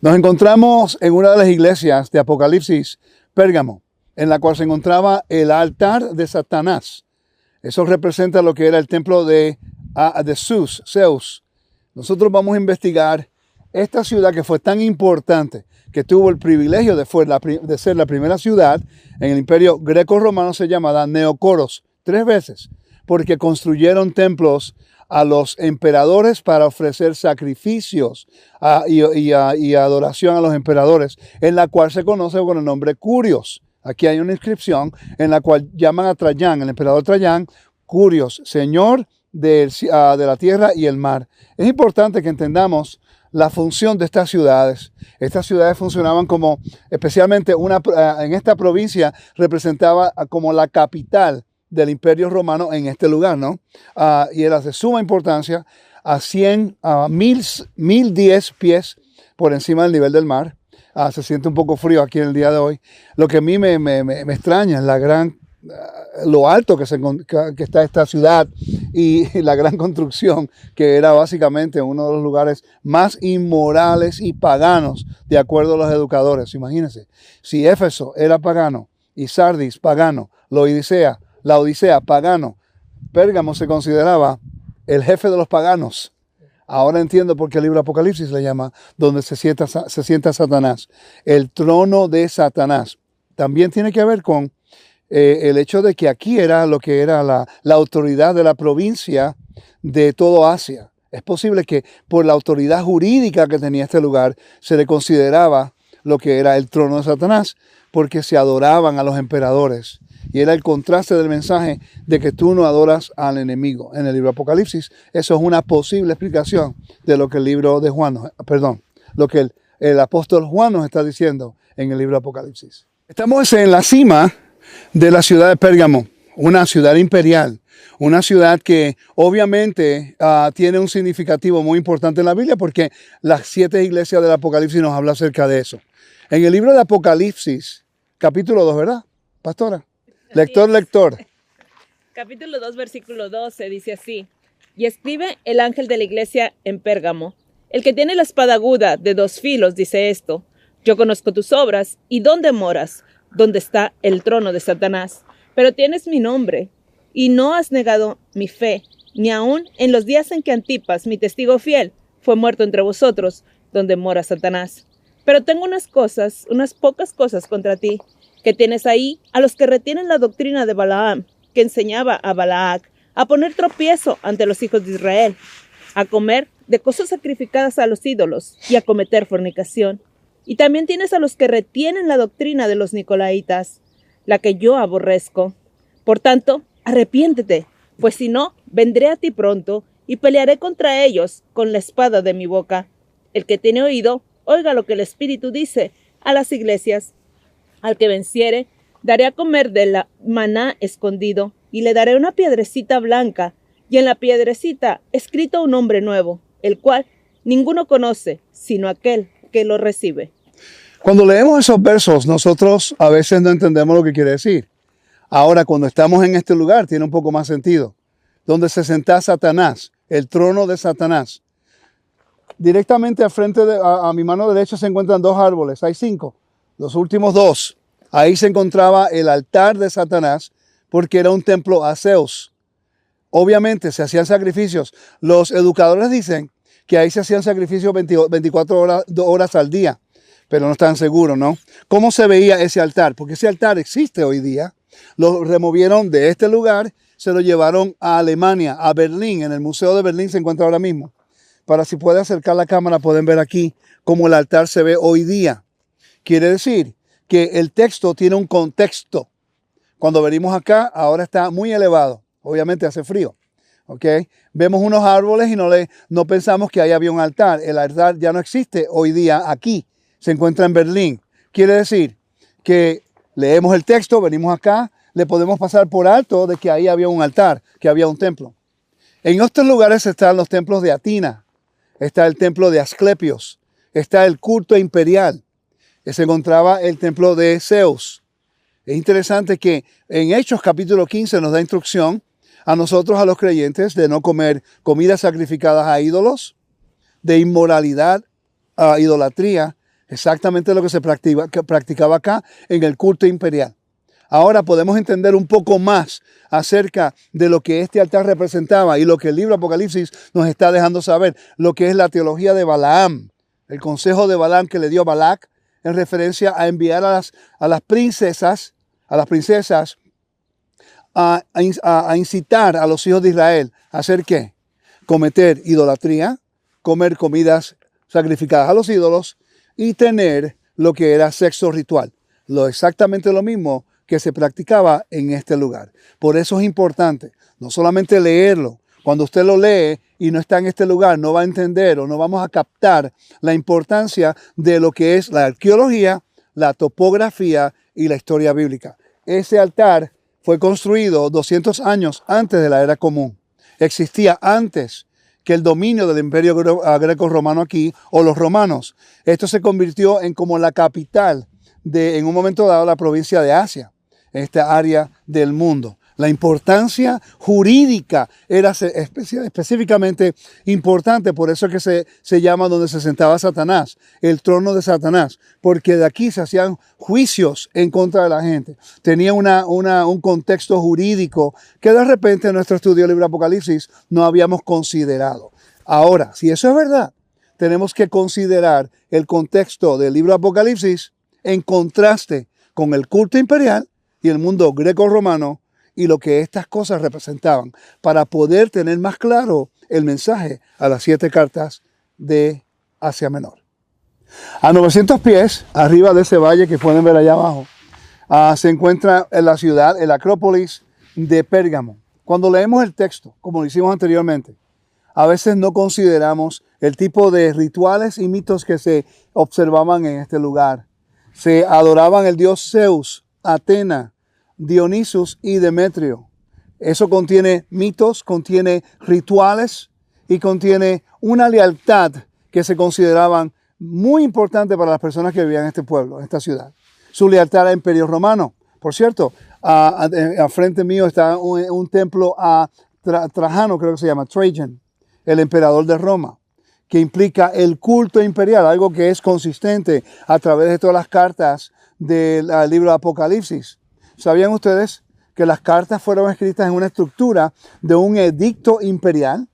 Nos encontramos en una de las iglesias de Apocalipsis, Pérgamo, en la cual se encontraba el altar de Satanás. Eso representa lo que era el templo de Zeus. Nosotros vamos a investigar esta ciudad que fue tan importante, que tuvo el privilegio de ser la primera ciudad en el imperio greco-romano, se llamaba Neocoros, 3 veces, porque construyeron templos a los emperadores para ofrecer sacrificios y adoración a los emperadores, en la cual se conoce con el nombre Curios. Aquí hay una inscripción en la cual llaman a Traján, el emperador Traján, Curios, señor de la tierra y el mar. Es importante que entendamos la función de estas ciudades. Estas ciudades funcionaban como, especialmente en esta provincia, representaba como la capital del Imperio Romano en este lugar, ¿no? Y era de suma importancia, a 1010 pies por encima del nivel del mar. Se siente un poco frío aquí en el día de hoy. Lo que a mí me extraña es lo alto que está esta ciudad y la gran construcción, que era básicamente uno de los lugares más inmorales y paganos, de acuerdo a los educadores. Imagínense, si Éfeso era pagano y Sardis pagano, la Odisea pagano, Pérgamo se consideraba el jefe de los paganos. Ahora entiendo por qué el libro de Apocalipsis le llama donde se sienta Satanás, el trono de Satanás. También tiene que ver con el hecho de que aquí era lo que era la autoridad de la provincia de todo Asia. Es posible que por la autoridad jurídica que tenía este lugar se le consideraba lo que era el trono de Satanás, porque se adoraban a los emperadores. Y era el contraste del mensaje de que tú no adoras al enemigo. En el libro de Apocalipsis, eso es una posible explicación de lo que lo que el apóstol Juan nos está diciendo en el libro de Apocalipsis. Estamos en la cima de la ciudad de Pérgamo, una ciudad imperial, una ciudad que obviamente tiene un significativo muy importante en la Biblia, porque las 7 iglesias del Apocalipsis nos hablan acerca de eso. En el libro de Apocalipsis, capítulo 2, ¿verdad, pastora? Lector. Capítulo 2, versículo 12, dice así: y escribe el ángel de la iglesia en Pérgamo, el que tiene la espada aguda de 2 filos, dice esto: yo conozco tus obras y dónde moras, donde está el trono de Satanás, pero tienes mi nombre y no has negado mi fe, ni aun en los días en que Antipas, mi testigo fiel, fue muerto entre vosotros, donde mora Satanás. Pero tengo unas pocas cosas contra ti, que tienes ahí a los que retienen la doctrina de Balaam, que enseñaba a Balaac a poner tropiezo ante los hijos de Israel, a comer de cosas sacrificadas a los ídolos y a cometer fornicación. Y también tienes a los que retienen la doctrina de los nicolaitas, la que yo aborrezco. Por tanto, arrepiéntete, pues si no, vendré a ti pronto y pelearé contra ellos con la espada de mi boca. El que tiene oído, oiga lo que el Espíritu dice a las iglesias. Al que venciere, daré a comer de la maná escondido, y le daré una piedrecita blanca, y en la piedrecita escrito un nombre nuevo, el cual ninguno conoce, sino aquel que lo recibe. Cuando leemos esos versos, nosotros a veces no entendemos lo que quiere decir. Ahora, cuando estamos en este lugar, tiene un poco más sentido. Donde se senta Satanás, el trono de Satanás. Directamente al frente a mi mano derecha se encuentran 2 árboles, hay 5. Los últimos 2, ahí se encontraba el altar de Satanás, porque era un templo a Zeus. Obviamente se hacían sacrificios. Los educadores dicen que ahí se hacían sacrificios 24 horas al día, pero no están seguros, ¿no? ¿Cómo se veía ese altar? Porque ese altar existe hoy día. Lo removieron de este lugar, se lo llevaron a Alemania, a Berlín. En el Museo de Berlín se encuentra ahora mismo. Para si puede acercar la cámara, pueden ver aquí cómo el altar se ve hoy día. Quiere decir que el texto tiene un contexto. Cuando venimos acá, ahora está muy elevado. Obviamente hace frío. ¿Okay? Vemos unos árboles y no pensamos que ahí había un altar. El altar ya no existe hoy día aquí. Se encuentra en Berlín. Quiere decir que leemos el texto, venimos acá, le podemos pasar por alto de que ahí había un altar, que había un templo. En estos lugares están los templos de Atina. Está el templo de Asclepios. Está el culto imperial. Se encontraba el templo de Zeus. Es interesante que en Hechos capítulo 15 nos da instrucción a nosotros, a los creyentes, de no comer comidas sacrificadas a ídolos, de inmoralidad, a idolatría, Exactamente lo que se practicaba acá en el culto imperial. Ahora podemos entender un poco más acerca de lo que este altar representaba y lo que el libro Apocalipsis nos está dejando saber, lo que es la teología de Balaam, el consejo de Balaam que le dio Balac en referencia a enviar a las princesas a incitar a los hijos de Israel a hacer ¿qué? Cometer idolatría, comer comidas sacrificadas a los ídolos y tener lo que era sexo ritual. Exactamente lo mismo que se practicaba en este lugar. Por eso es importante no solamente leerlo. Cuando usted lo lee y no está en este lugar, no va a entender o no vamos a captar la importancia de lo que es la arqueología, la topografía y la historia bíblica. Ese altar fue construido 200 años antes de la era común. Existía antes que el dominio del imperio greco-romano aquí, o los romanos. Esto se convirtió en como la capital de, en un momento dado, la provincia de Asia, en esta área del mundo. La importancia jurídica era específicamente importante, por eso que se llama donde se sentaba Satanás, el trono de Satanás, porque de aquí se hacían juicios en contra de la gente. Tenía un contexto jurídico que de repente en nuestro estudio del libro Apocalipsis no habíamos considerado. Ahora, si eso es verdad, tenemos que considerar el contexto del libro Apocalipsis en contraste con el culto imperial y el mundo greco-romano y lo que estas cosas representaban, para poder tener más claro el mensaje a las 7 cartas de Asia Menor. A 900 pies, arriba de ese valle que pueden ver allá abajo, se encuentra en la ciudad, el Acrópolis de Pérgamo. Cuando leemos el texto, como lo hicimos anteriormente, a veces no consideramos el tipo de rituales y mitos que se observaban en este lugar. Se adoraban el dios Zeus, Atena, Dionisos y Demetrio. Eso contiene mitos, contiene rituales y contiene una lealtad que se consideraban muy importante para las personas que vivían en este pueblo, en esta ciudad. Su lealtad al Imperio Romano. Por cierto, a frente mío está un templo a Trajano, creo que se llama, Trajan, el emperador de Roma, que implica el culto imperial, algo que es consistente a través de todas las cartas del libro de Apocalipsis. ¿Sabían ustedes que las cartas fueron escritas en una estructura de un edicto imperial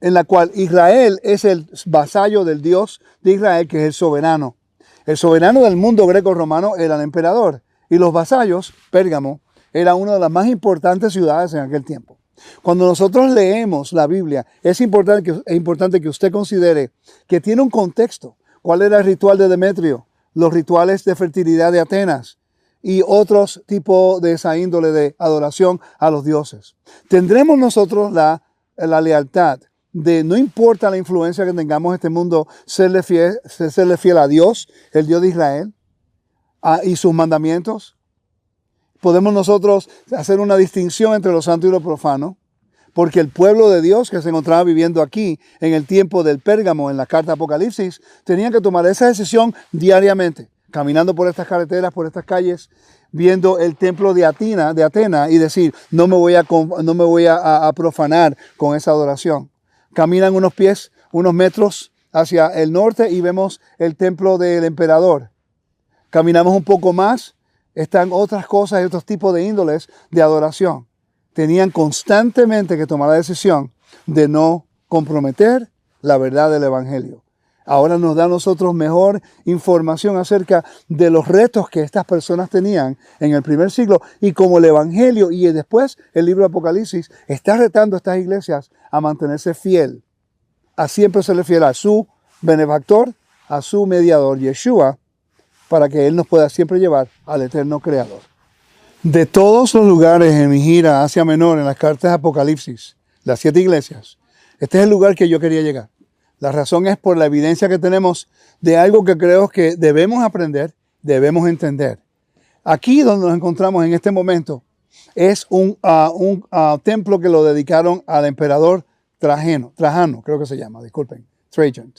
en la cual Israel es el vasallo del Dios de Israel, que es el soberano? El soberano del mundo greco-romano era el emperador y los vasallos, Pérgamo, era una de las más importantes ciudades en aquel tiempo. Cuando nosotros leemos la Biblia, es importante que usted considere que tiene un contexto. ¿Cuál era el ritual de Demetrio? Los rituales de fertilidad de Atenas y otros tipos de esa índole de adoración a los dioses. Tendremos nosotros la lealtad de, no importa la influencia que tengamos en este mundo, serle fiel a Dios, el Dios de Israel, y sus mandamientos. Podemos nosotros hacer una distinción entre lo santo y lo profano, porque el pueblo de Dios que se encontraba viviendo aquí en el tiempo del Pérgamo, en la carta Apocalipsis, tenía que tomar esa decisión diariamente, caminando por estas carreteras, por estas calles, viendo el templo de Atena y decir, no me voy a profanar con esa adoración. Caminan unos metros hacia el norte y vemos el templo del emperador. Caminamos un poco más, están otras cosas y otros tipos de índoles de adoración. Tenían constantemente que tomar la decisión de no comprometer la verdad del Evangelio. Ahora nos da a nosotros mejor información acerca de los retos que estas personas tenían en el primer siglo y como el Evangelio y después el libro de Apocalipsis está retando a estas iglesias a mantenerse fiel, a siempre serle fiel a su benefactor, a su mediador, Yeshua, para que Él nos pueda siempre llevar al eterno Creador. De todos los lugares en mi gira a Asia Menor, en las cartas de Apocalipsis, las 7 iglesias, este es el lugar que yo quería llegar. La razón es por la evidencia que tenemos de algo que creo que debemos aprender, debemos entender. Aquí donde nos encontramos en este momento es un templo que lo dedicaron al emperador Trajano, creo que se llama, disculpen, Trajan.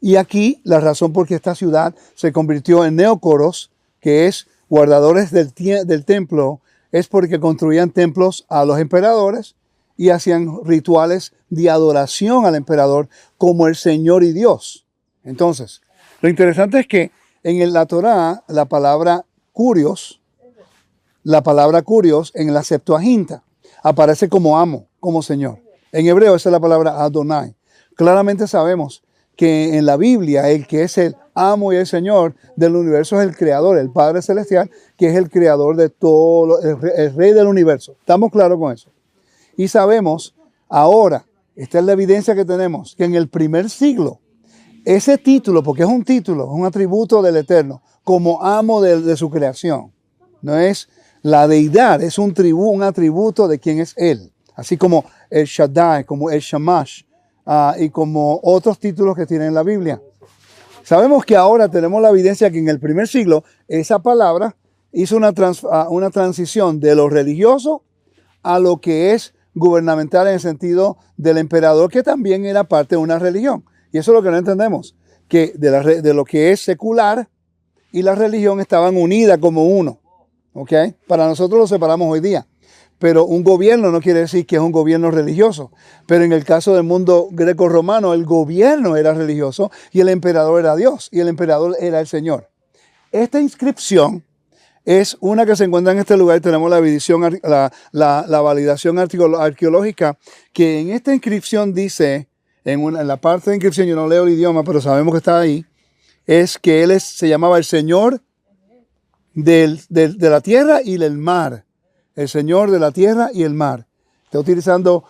Y aquí la razón por qué esta ciudad se convirtió en neocoros, que es guardadores del templo, es porque construían templos a los emperadores y hacían rituales de adoración al emperador como el Señor y Dios. Entonces, Lo interesante es que la Torá, la palabra curios en la Septuaginta aparece como amo, como Señor. En hebreo esa es la palabra Adonai. Claramente sabemos que en la Biblia el que es el amo y el Señor del universo es el Creador, el Padre Celestial, que es el Creador de todo, el Rey del universo. ¿Estamos claros con eso? Y sabemos ahora, esta es la evidencia que tenemos, que en el primer siglo, ese título, porque es un título, es un atributo del Eterno, como amo de su creación. No es la deidad, es un atributo de quien es Él. Así como el Shaddai, como el Shamash, y como otros títulos que tiene en la Biblia. Sabemos que ahora tenemos la evidencia que en el primer siglo esa palabra hizo una transición de lo religioso a lo que es gubernamental en el sentido del emperador, que también era parte de una religión. Y eso es lo que no entendemos, que de lo que es secular y la religión estaban unidas como uno. ¿Ok? Para nosotros lo separamos hoy día. Pero un gobierno no quiere decir que es un gobierno religioso. Pero en el caso del mundo greco-romano, el gobierno era religioso y el emperador era Dios y el emperador era el Señor. Esta inscripción es una que se encuentra en este lugar. Tenemos la validación arqueológica, que en esta inscripción dice, en la parte de inscripción, yo no leo el idioma, pero sabemos que está ahí, es que él se llamaba el Señor de la tierra y del mar. El Señor de la tierra y el mar. Está utilizando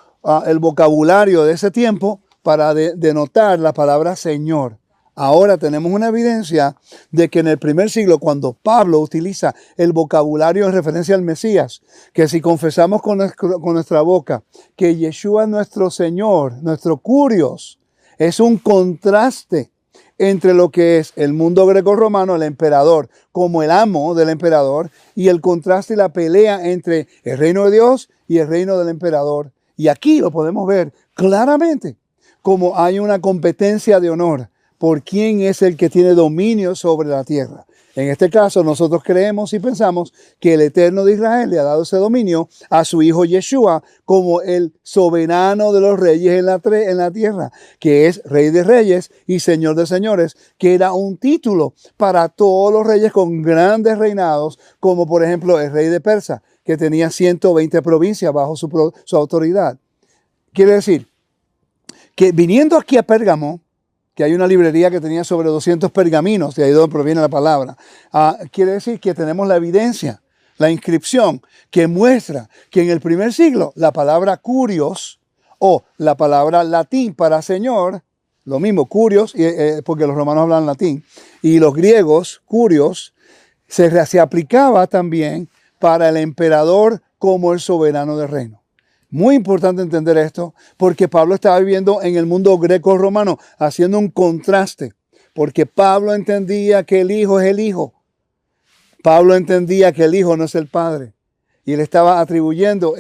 el vocabulario de ese tiempo para denotar la palabra Señor. Ahora tenemos una evidencia de que en el primer siglo, cuando Pablo utiliza el vocabulario en referencia al Mesías, que si confesamos con nuestra boca que Yeshua es nuestro Señor, nuestro Curios, es un contraste entre lo que es el mundo greco-romano, el emperador, como el amo del emperador, y el contraste y la pelea entre el reino de Dios y el reino del emperador. Y aquí lo podemos ver claramente, como hay una competencia de honor por quién es el que tiene dominio sobre la tierra. En este caso, nosotros creemos y pensamos que el Eterno de Israel le ha dado ese dominio a su hijo Yeshua como el soberano de los reyes en la tierra, que es Rey de Reyes y Señor de Señores, que era un título para todos los reyes con grandes reinados, como por ejemplo el rey de Persia, que tenía 120 provincias bajo su autoridad. Quiere decir que viniendo aquí a Pérgamo, que hay una librería que tenía sobre 200 pergaminos, de ahí donde proviene la palabra. Quiere decir que tenemos la evidencia, la inscripción, que muestra que en el primer siglo la palabra curios, o la palabra latín para Señor, lo mismo, curios, porque los romanos hablan latín, y los griegos, curios, se aplicaba también para el emperador como el soberano del reino. Muy importante entender esto, porque Pablo estaba viviendo en el mundo greco-romano, haciendo un contraste, porque Pablo entendía que el Hijo es el Hijo. Pablo entendía que el Hijo no es el Padre. Y él estaba atribuyendo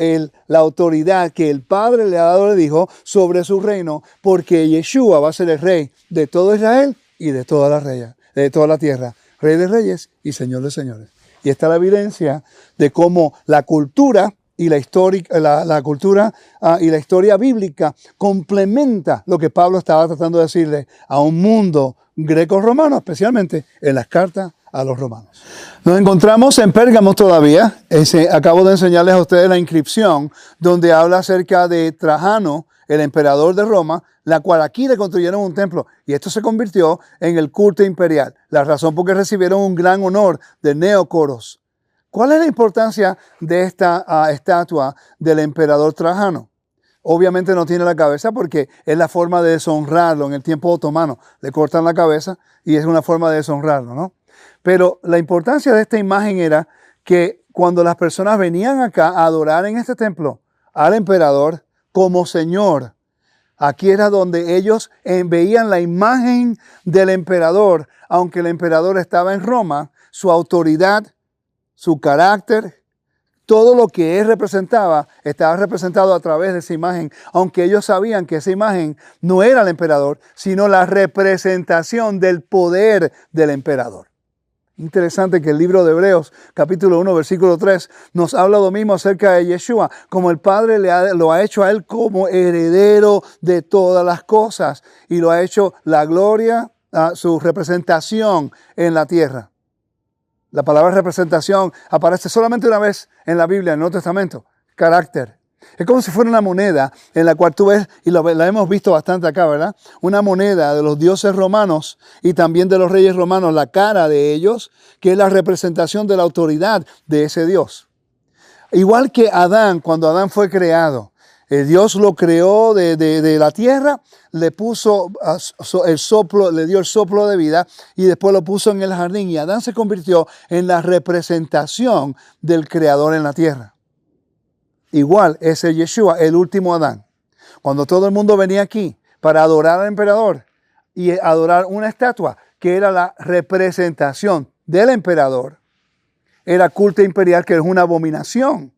la autoridad que el Padre le ha dado al Hijo sobre su reino, porque Yeshua va a ser el Rey de todo Israel y de toda la tierra. Rey de Reyes y Señor de Señores. Y esta es la evidencia de cómo la cultura y la historia bíblica complementa lo que Pablo estaba tratando de decirle a un mundo greco-romano, especialmente en las cartas a los romanos. Nos encontramos en Pérgamo todavía. Acabo de enseñarles a ustedes la inscripción donde habla acerca de Trajano, el emperador de Roma, la cual aquí le construyeron un templo y esto se convirtió en el culto imperial. La razón por qué recibieron un gran honor de Neocoros. ¿Cuál es la importancia de esta estatua del emperador Trajano? Obviamente no tiene la cabeza porque es la forma de deshonrarlo en el tiempo otomano. Le cortan la cabeza y es una forma de deshonrarlo, ¿no? Pero la importancia de esta imagen era que cuando las personas venían acá a adorar en este templo al emperador como Señor, aquí era donde ellos veían la imagen del emperador, aunque el emperador estaba en Roma, su autoridad, su carácter, todo lo que él representaba, estaba representado a través de esa imagen, aunque ellos sabían que esa imagen no era el emperador, sino la representación del poder del emperador. Interesante que el libro de Hebreos, capítulo 1, versículo 3, nos habla lo mismo acerca de Yeshua, como el Padre lo ha hecho a él como heredero de todas las cosas, y lo ha hecho la gloria, su representación en la tierra. La palabra representación aparece solamente una vez en la Biblia, en el Nuevo Testamento. Carácter. Es como si fuera una moneda en la cual tú ves, y la hemos visto bastante acá, ¿verdad? Una moneda de los dioses romanos y también de los reyes romanos, la cara de ellos, que es la representación de la autoridad de ese Dios. Igual que Adán, cuando Adán fue creado, Dios lo creó de la tierra, le puso el soplo, le dio el soplo de vida y después lo puso en el jardín. Y Adán se convirtió en la representación del Creador en la tierra. Igual es el Yeshua, el último Adán. Cuando todo el mundo venía aquí para adorar al emperador y adorar una estatua que era la representación del emperador, era culto imperial, que es una abominación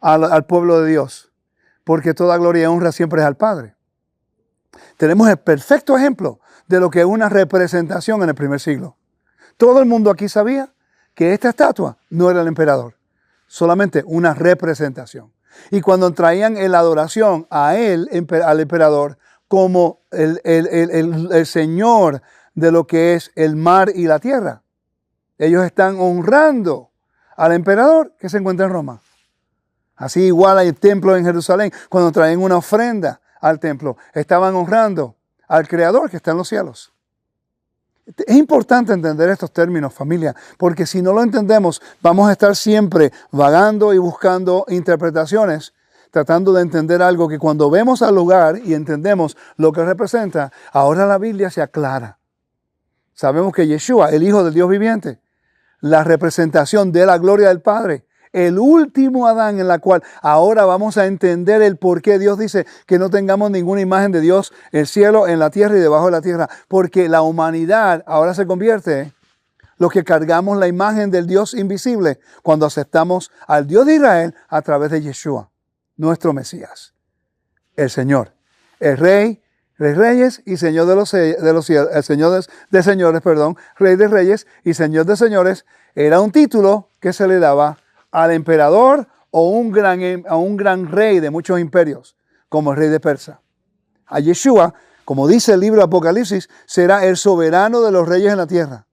al pueblo de Dios, porque toda gloria y honra siempre es al Padre. Tenemos el perfecto ejemplo de lo que es una representación en el primer siglo. Todo el mundo aquí sabía que esta estatua no era el emperador, solamente una representación. Y cuando traían la adoración a él, al emperador, como el Señor de lo que es el mar y la tierra, ellos están honrando al emperador que se encuentra en Roma. Así igual hay el templo en Jerusalén. Cuando traen una ofrenda al templo, estaban honrando al Creador que está en los cielos. Es importante entender estos términos, familia, porque si no lo entendemos, vamos a estar siempre vagando y buscando interpretaciones, tratando de entender algo que cuando vemos al lugar y entendemos lo que representa, ahora la Biblia se aclara. Sabemos que Yeshua, el Hijo del Dios viviente, la representación de la gloria del Padre, el último Adán, en la cual ahora vamos a entender el por qué Dios dice que no tengamos ninguna imagen de Dios en el cielo, en la tierra y debajo de la tierra, porque la humanidad ahora se convierte los que cargamos la imagen del Dios invisible cuando aceptamos al Dios de Israel a través de Yeshua, nuestro Mesías, el Señor, el Rey de Reyes y Señor de los cielos, el Señor de señores, Rey de Reyes y Señor de señores. Era un título que se le daba al emperador o a un gran rey de muchos imperios, como el rey de Persia. A Yeshua, como dice el libro de Apocalipsis, será el soberano de los reyes en la tierra.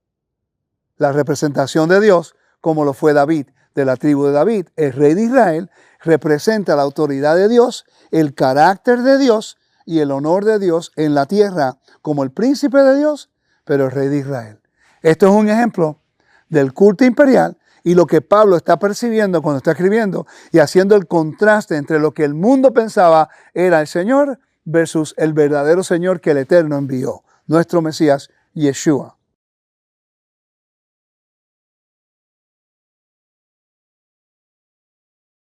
La representación de Dios, como lo fue David, de la tribu de David, el rey de Israel, representa la autoridad de Dios, el carácter de Dios y el honor de Dios en la tierra, como el príncipe de Dios, pero el rey de Israel. Esto es un ejemplo del culto imperial y lo que Pablo está percibiendo cuando está escribiendo y haciendo el contraste entre lo que el mundo pensaba era el Señor versus el verdadero Señor que el Eterno envió, nuestro Mesías, Yeshua.